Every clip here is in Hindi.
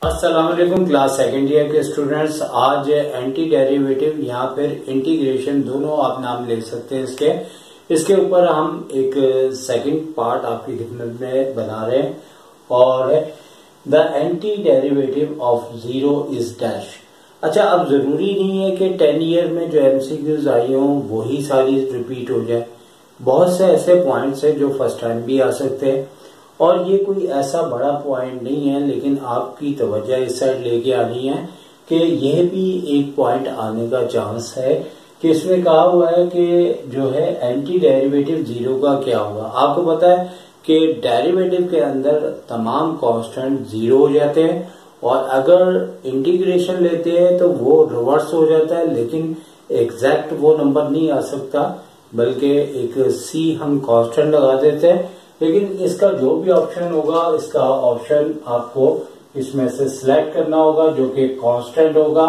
अस्सलाम वालेकुम क्लास सेकेंड ईयर के स्टूडेंट्स। आज एंटी डेरिवेटिव या फिर इंटीग्रेशन दोनों आप नाम ले सकते हैं इसके ऊपर हम एक सेकंड पार्ट आपकी खिदमत में बना रहे हैं और the anti derivative of zero is dash. अच्छा, अब जरूरी नहीं है कि 10 ईयर में जो एमसीक्यूज आई हों वही सारी रिपीट हो जाए। बहुत से ऐसे पॉइंट्स हैं जो फर्स्ट टाइम भी आ सकते हैं और ये कोई ऐसा बड़ा पॉइंट नहीं है, लेकिन आपकी तवज्जो इस साइड लेके आनी है कि यह भी एक पॉइंट आने का चांस है कि इसमें कहा हुआ है कि जो है एंटी डेरिवेटिव जीरो का क्या होगा। आपको पता है कि डेरिवेटिव के अंदर तमाम कांस्टेंट जीरो हो जाते हैं और अगर इंटीग्रेशन लेते हैं तो वो रिवर्स हो जाता है, लेकिन एग्जैक्ट वो नंबर नहीं आ सकता, बल्कि एक सी हम कांस्टेंट लगा देते हैं। लेकिन इसका जो भी ऑप्शन होगा, इसका ऑप्शन आपको इसमें से सिलेक्ट करना होगा जो कि कांस्टेंट होगा,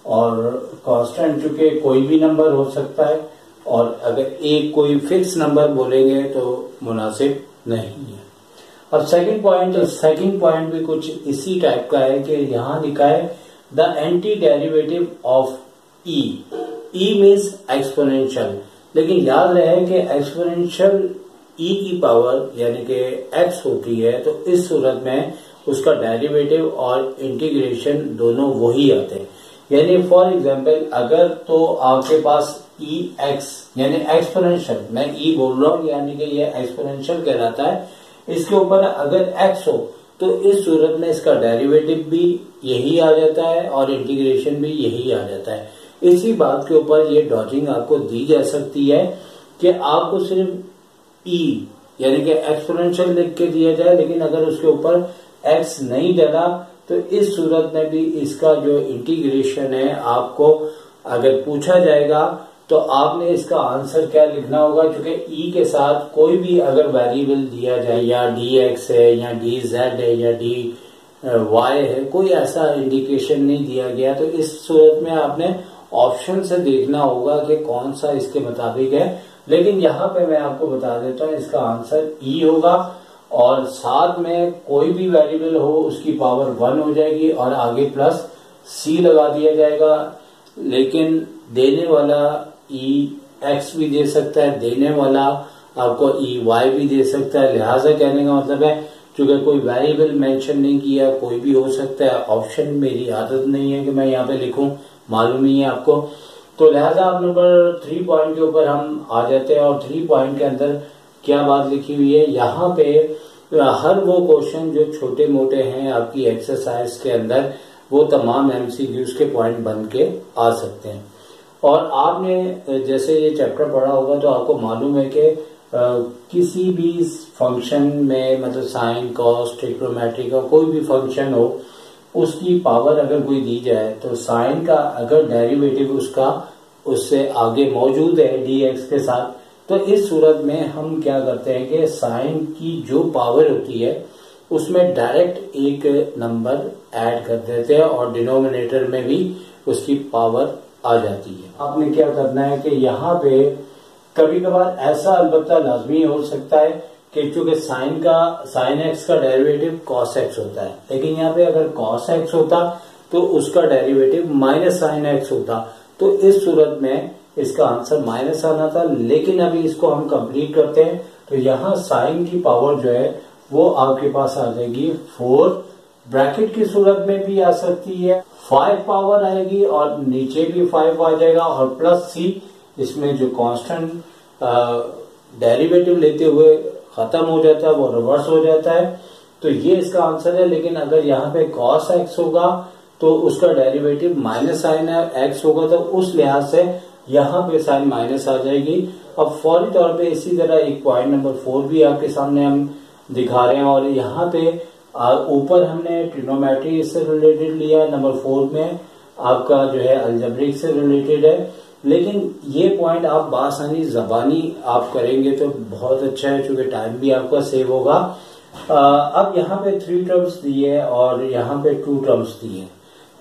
और कांस्टेंट चूंकि कोई भी नंबर हो सकता है और अगर एक कोई फिक्स नंबर बोलेंगे तो मुनासिब नहीं है। अब सेकंड पॉइंट भी कुछ इसी टाइप का है कि यहां लिखा है the anti derivative of E. E means exponential, लेकिन याद रहे कि एक्सपोनेंशियल ई की पावर यानी कि एक्स होती है, तो इस सूरत में उसका डेरिवेटिव और इंटीग्रेशन दोनों वही आते हैं। यानी फॉर एग्जांपल अगर तो आपके पास ई एक्स यानी एक्सपोनेंशियल, मैं ई बोल रहा हूं यानी कि ये एक्सपोनेंशियल कहलाता है, इसके ऊपर अगर एक्स हो तो इस सूरत में इसका डेरिवेटिव भी यही आ जाता है और इंटीग्रेशन भी यही आ जाता है। इसी बात के ऊपर ये डॉजिंग आपको दी जा सकती है कि आपको सिर्फ ई यानी कि एक्सपोनेंशियल लिख के दिया जाए, लेकिन अगर उसके ऊपर एक्स नहीं डला तो इस सूरत में भी इसका जो इंटीग्रेशन है आपको अगर पूछा जाएगा तो आपने इसका आंसर क्या लिखना होगा। क्योंकि ई के साथ कोई भी अगर वेरिएबल दिया जाए, या डी एक्स है या डी जेड है या डी वाई है, कोई ऐसा इंडिकेशन नहीं दिया गया, तो इस सूरत में आपने ऑप्शन से देखना होगा कि कौन सा इसके मुताबिक है। लेकिन यहाँ पे मैं आपको बता देता हूँ इसका आंसर ई होगा और साथ में कोई भी वेरिएबल हो उसकी पावर 1 हो जाएगी और आगे प्लस सी लगा दिया जाएगा। लेकिन देने वाला ई एक्स भी दे सकता है, देने वाला आपको ई वाई भी दे सकता है। लिहाजा कहने का मतलब है क्योंकि कोई वेरिएबल मेंशन नहीं किया, कोई भी हो सकता है। ऑप्शन मेरी आदत नहीं है कि मैं यहाँ पे लिखूं, मालूम ही है आपको। तो लिहाजा आप नंबर 3 पॉइंट के ऊपर हम आ जाते हैं और 3 पॉइंट के अंदर क्या बात लिखी हुई है। यहाँ पे हर वो क्वेश्चन जो छोटे मोटे हैं आपकी एक्सरसाइज के अंदर, वो तमाम एमसीक्यूज के पॉइंट बन के आ सकते हैं। और आपने जैसे ये चैप्टर पढ़ा होगा तो आपको मालूम है कि किसी भी फंक्शन में, मतलब साइन कॉस ट्रिग्नोमेट्री का कोई भी फंक्शन हो, उसकी पावर अगर कोई दी जाए तो साइन का अगर डेरिवेटिव उसका उससे आगे मौजूद है डी एक्स के साथ, तो इस सूरत में हम क्या करते हैं कि साइन की जो पावर होती है उसमें डायरेक्ट एक नंबर ऐड कर देते हैं और डिनोमिनेटर में भी उसकी पावर आ जाती है। आपने क्या करना है कि यहाँ पे कभी कभार ऐसा अलबत्ता लाजमी हो सकता है कि चूंकि साइन एक्स का डेरिवेटिव कॉस एक्स होता है, लेकिन यहाँ पे अगर कॉस एक्स होता तो उसका डेरिवेटिव माइनस साइन एक्स होता, तो इस सूरत में इसका आंसर माइनस आना था। लेकिन अभी इसको हम कंप्लीट करते हैं तो यहाँ साइन की पावर जो है वो आपके पास आ जाएगी 4, ब्रैकेट की सूरत में भी आ सकती है, 5 पावर आएगी और नीचे भी 5 आ जाएगा और प्लस सी, इसमें जो कांस्टेंट डेरिवेटिव लेते हुए खत्म हो जाता है वो रिवर्स हो जाता है। तो ये इसका आंसर है। लेकिन अगर यहाँ पे cos x होगा तो उसका डेरिवेटिव माइनस साइन x होगा, तो उस लिहाज से यहाँ पे साइन माइनस आ जाएगी। अब फौरी तौर पे इसी तरह एक पॉइंट नंबर 4 भी आपके सामने हम दिखा रहे हैं और यहाँ पे ऊपर हमने ट्रिग्नोमेट्री से रिलेटेड लिया, नंबर 4 में आपका जो है अलजेब्रिक से रिलेटेड है। लेकिन ये पॉइंट आप बासानी जबानी आप करेंगे तो बहुत अच्छा है, क्योंकि टाइम भी आपका सेव होगा। अब यहाँ पे 3 टर्म्स दिए और यहाँ पे 2 टर्म्स दिए।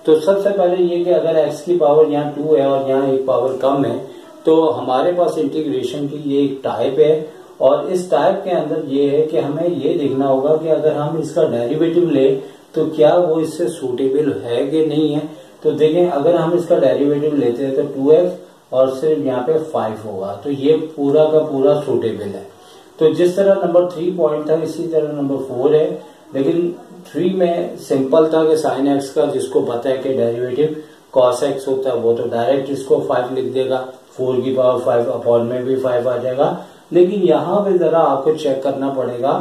तो सबसे पहले ये कि अगर x की पावर यहाँ 2 है और यहाँ एक पावर कम है, तो हमारे पास इंटीग्रेशन की ये एक टाइप है और इस टाइप के अंदर ये है कि हमें ये देखना होगा कि अगर हम इसका डेरिवेटिव ले तो क्या वो इससे सूटेबल है कि नहीं है। तो देखें, अगर हम इसका डेरिवेटिव लेते हैं तो 2x और सिर्फ यहाँ पे 5 होगा, तो ये पूरा का पूरा सूटेबल है। तो जिस तरह नंबर 3 पॉइंट था इसी तरह नंबर 4 है, लेकिन 3 में सिंपल था कि साइन एक्स का जिसको पता है कि डेरिवेटिव कॉस एक्स होता है वो तो डायरेक्ट इसको 5 लिख देगा, 4 की पावर 5 अपॉन में भी 5 आ जाएगा। लेकिन यहाँ पे जरा आपको चेक करना पड़ेगा,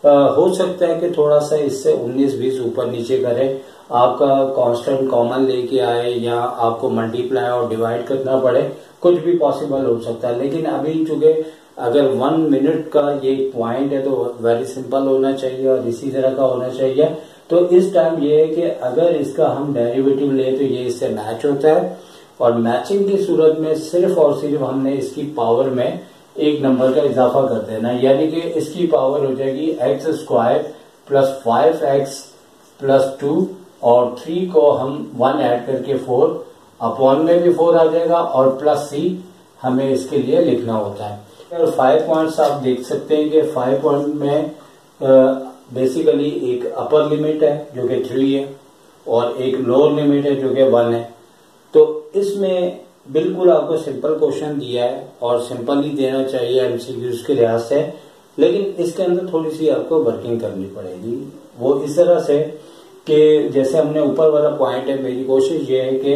हो सकता है कि थोड़ा सा इससे 19-20 ऊपर नीचे करें, आपका कांस्टेंट कॉमन लेके आए या आपको मल्टीप्लाई और डिवाइड करना पड़े, कुछ भी पॉसिबल हो सकता है। लेकिन अभी चूंकि अगर 1 मिनट का ये पॉइंट है तो वेरी सिंपल होना चाहिए और इसी तरह का होना चाहिए। तो इस टाइम ये है कि अगर इसका हम डेरिवेटिव ले तो ये इससे मैच होता है, और मैचिंग की सूरत में सिर्फ और सिर्फ हमने इसकी पावर में एक नंबर का इजाफा कर देना, यानी कि इसकी पावर हो जाएगी x² प्लस 5x प्लस 2 और 3 को हम 1 ऐड करके 4 अपॉन में भी 4 आ जाएगा और प्लस c हमें इसके लिए लिखना होता है। और 5 पॉइंट्स आप देख सकते हैं कि 5 पॉइंट में बेसिकली एक अपर लिमिट है जो कि 3 है और एक लोअर लिमिट है जो कि 1 है। तो इसमें बिल्कुल आपको सिंपल क्वेश्चन दिया है और सिंपल ही देना चाहिए एमसीक्यूज के लिहाज से, लेकिन इसके अंदर थोड़ी सी आपको वर्किंग करनी पड़ेगी। वो इस तरह से कि जैसे हमने ऊपर वाला पॉइंट है, मेरी कोशिश ये है कि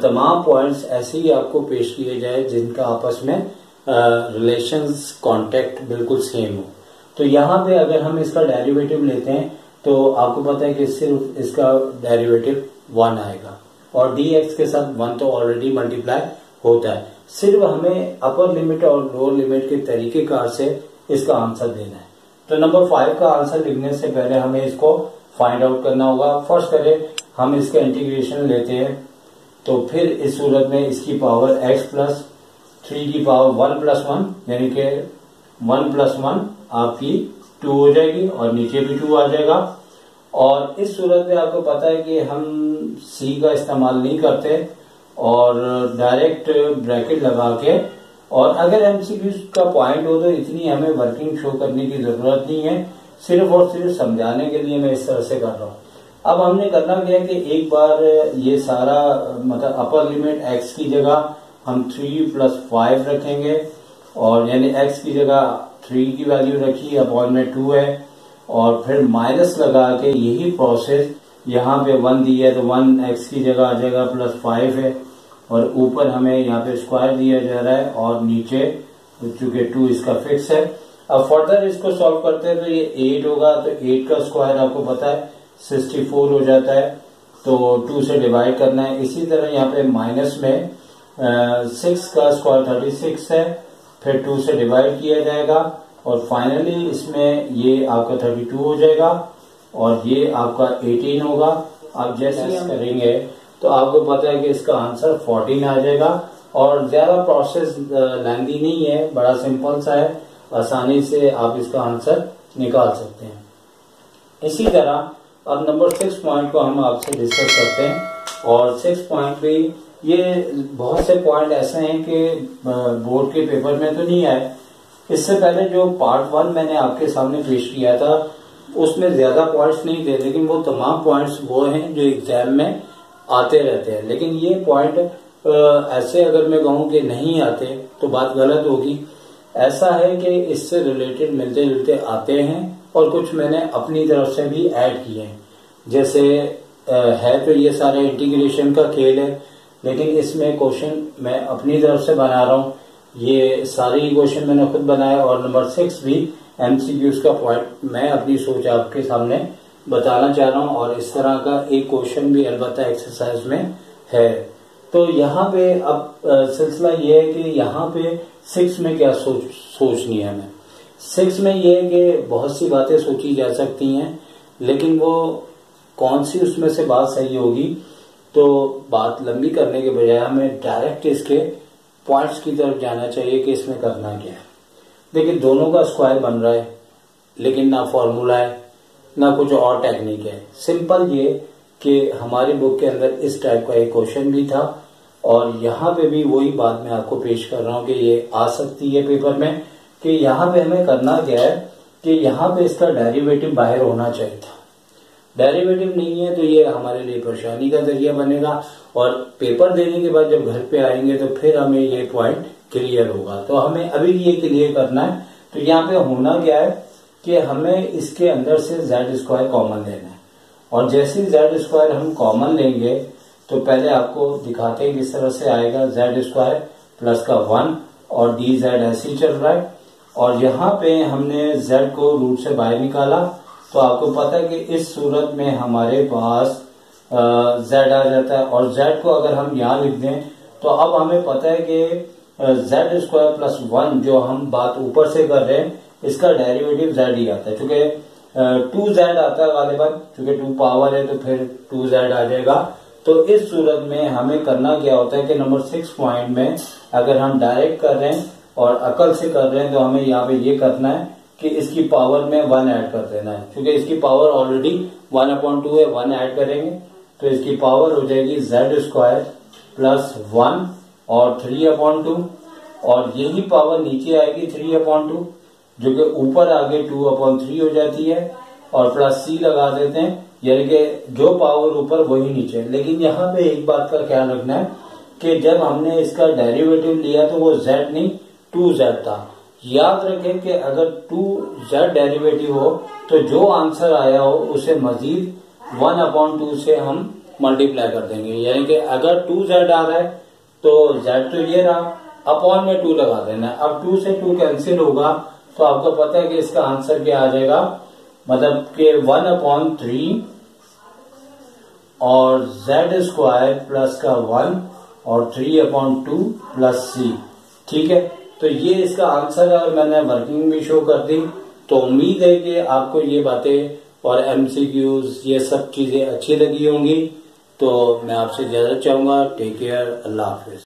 तमाम पॉइंट्स ऐसे ही आपको पेश किए जाए जिनका आपस में रिलेशंस कॉन्टेक्ट बिल्कुल सेम हो। तो यहाँ पे अगर हम इसका डेरिवेटिव लेते हैं तो आपको पता है कि सिर्फ इसका डेरिवेटिव 1 आएगा और dx के साथ 1 तो ऑलरेडी मल्टीप्लाई होता है। सिर्फ हमें अपर लिमिट और लोअर लिमिट के तरीकेकार से इसका आंसर देना है। तो नंबर 5 का आंसर लिखने से पहले हमें इसको फाइंड आउट करना होगा। फर्स्ट करें हम इसका इंटीग्रेशन लेते हैं, तो फिर इस सूरत में इसकी पावर x प्लस 3 की पावर 1 प्लस 1 यानी कि 1 प्लस 1 आपकी 2 हो जाएगी और नीचे भी 2 आ जाएगा। और इस सूरत में आपको पता है कि हम c का इस्तेमाल नहीं करते और डायरेक्ट ब्रैकेट लगा के, और अगर एमसीक्यू का पॉइंट हो तो इतनी हमें वर्किंग शो करने की जरूरत नहीं है, सिर्फ और सिर्फ समझाने के लिए मैं इस तरह से कर रहा हूँ। अब हमने करना क्या कि एक बार ये सारा मतलब अपर लिमिट x की जगह हम 3 प्लस 5 रखेंगे और यानी x की जगह 3 की वैल्यू रखी, अपॉन में 2 है और फिर माइनस लगा के यही प्रोसेस यहाँ पे 1 दिया है तो 1 x की जगह आ जाएगा प्लस 5 है और ऊपर हमें यहाँ पे स्क्वायर दिया जा रहा है और नीचे चूंकि 2 इसका फिक्स है। अब फर्दर इसको सॉल्व करते हैं तो ये 8 होगा, तो 8 का स्क्वायर आपको पता है 64 हो जाता है, तो 2 से डिवाइड करना है। इसी तरह यहाँ पे माइनस में 6 का स्क्वायर 36 है, फिर 2 से डिवाइड किया जाएगा और फाइनली इसमें ये आपका 32 हो जाएगा और ये आपका 18 होगा। अब जैसे ही हम करेंगे तो आपको पता है कि इसका आंसर 14 आ जाएगा और ज्यादा प्रोसेस लेंथी नहीं है, बड़ा सिंपल सा है, आसानी से आप इसका आंसर निकाल सकते हैं। इसी तरह अब नंबर 6 पॉइंट को हम आपसे डिस्कस करते हैं और 6 पॉइंट पे ये बहुत से पॉइंट ऐसे हैं कि बोर्ड के पेपर में तो नहीं आए। इससे पहले जो पार्ट 1 मैंने आपके सामने पेश किया था उसमें ज्यादा पॉइंट्स नहीं थे, लेकिन वो तमाम पॉइंट्स वो हैं जो एग्जाम में आते रहते हैं। लेकिन ये पॉइंट ऐसे अगर मैं कहूँ कि नहीं आते तो बात गलत होगी। ऐसा है कि इससे रिलेटेड मिलते जुलते आते हैं और कुछ मैंने अपनी तरफ से भी ऐड किए हैं। जैसे है तो ये सारे इंटीग्रेशन का खेल है, लेकिन इसमें क्वेश्चन मैं अपनी तरफ से बना रहा हूँ। ये सारे क्वेश्चन मैंने खुद बनाया और नंबर 6 भी एमसीक्यूज का पॉइंट मैं अपनी सोच आपके सामने बताना चाह रहा हूँ और इस तरह का एक क्वेश्चन भी अलबत्ता एक्सरसाइज में है। तो यहाँ पे अब सिलसिला ये है कि यहाँ पे 6 में क्या सोचनी है हमें। 6 में ये है कि बहुत सी बातें सोची जा सकती हैं, लेकिन वो कौन सी उसमें से बात सही होगी, तो बात लंबी करने के बजाय हमें डायरेक्ट इसके पॉइंट्स की तरफ जाना चाहिए कि इसमें करना क्या है। देखिए दोनों का स्क्वायर बन रहा है, लेकिन ना फॉर्मूला है ना कुछ और टेक्निक है। सिंपल ये कि हमारी बुक के अंदर इस टाइप का एक क्वेश्चन भी था और यहाँ पे भी वही बात मैं आपको पेश कर रहा हूँ कि ये आ सकती है पेपर में, कि यहाँ पे हमें करना क्या है कि यहाँ पे इसका डेरिवेटिव बाहर होना चाहिए था। डेरिवेटिव नहीं है तो ये हमारे लिए परेशानी का जरिया बनेगा, और पेपर देने के बाद जब घर पे आएंगे तो फिर हमें ये पॉइंट क्लियर होगा। तो हमें अभी ये क्लियर करना है। तो यहाँ पे होना क्या है कि हमें इसके अंदर से जेड स्क्वायर कॉमन लेना है, और जैसे ही जेड स्क्वायर हम कॉमन लेंगे तो पहले आपको दिखाते हैं किस तरह से आएगा। जेड स्क्वायर प्लस का 1 और डी जेड ऐसे ही चल रहा है, और यहाँ पे हमने जेड को रूट से बाहर निकाला तो आपको पता है कि इस सूरत में हमारे पास जेड आ जाता है। और जेड को अगर हम यहाँ लिख दें तो अब हमें पता है कि जेड स्क्वायर प्लस 1 जो हम बात ऊपर से कर रहे हैं इसका डेरिवेटिव जेड ही आता है, क्योंकि 2z आता है गालिबन, क्योंकि 2 पावर है तो फिर 2z आ जाएगा। तो इस सूरत में हमें करना क्या होता है कि नंबर 6 पॉइंट में अगर हम डायरेक्ट कर रहे हैं और अकल से कर रहे हैं तो हमें यहाँ पे ये करना है कि इसकी पावर में 1 ऐड कर देना है, क्योंकि इसकी पावर ऑलरेडी 1/2 है। 1 ऐड करेंगे तो इसकी पावर हो जाएगी जेड स्क्वायर प्लस 1 और 3/2, और यही पावर नीचे आएगी 3/2, जो कि ऊपर आगे 2/3 हो जाती है, और प्लस सी लगा देते हैं, यानी कि जो पावर ऊपर वही नीचे। लेकिन यहाँ पे एक बात का ख्याल रखना है कि जब हमने इसका डेरिवेटिव लिया तो वो z नहीं 2z था। याद रखें कि अगर 2z डेरिवेटिव हो तो जो आंसर आया हो उसे मजीद 1/2 से हम मल्टीप्लाई कर देंगे, यानी कि अगर 2z आ रहा है तो z तो ये रहा, अपॉन में 2 लगा देना है। अब 2 से 2 कैंसिल होगा तो आपको पता है कि इसका आंसर क्या आ जाएगा, मतलब कि 1/3 और जेड स्क्वायर प्लस का 1 और 3/2 प्लस सी। ठीक है, तो ये इसका आंसर है, और मैंने वर्किंग भी शो कर दी। तो उम्मीद है कि आपको ये बातें और एमसीक्यूज ये सब चीजें अच्छी लगी होंगी। तो मैं आपसे इजाजत चाहूंगा। टेक केयर, अल्लाह हाफिज।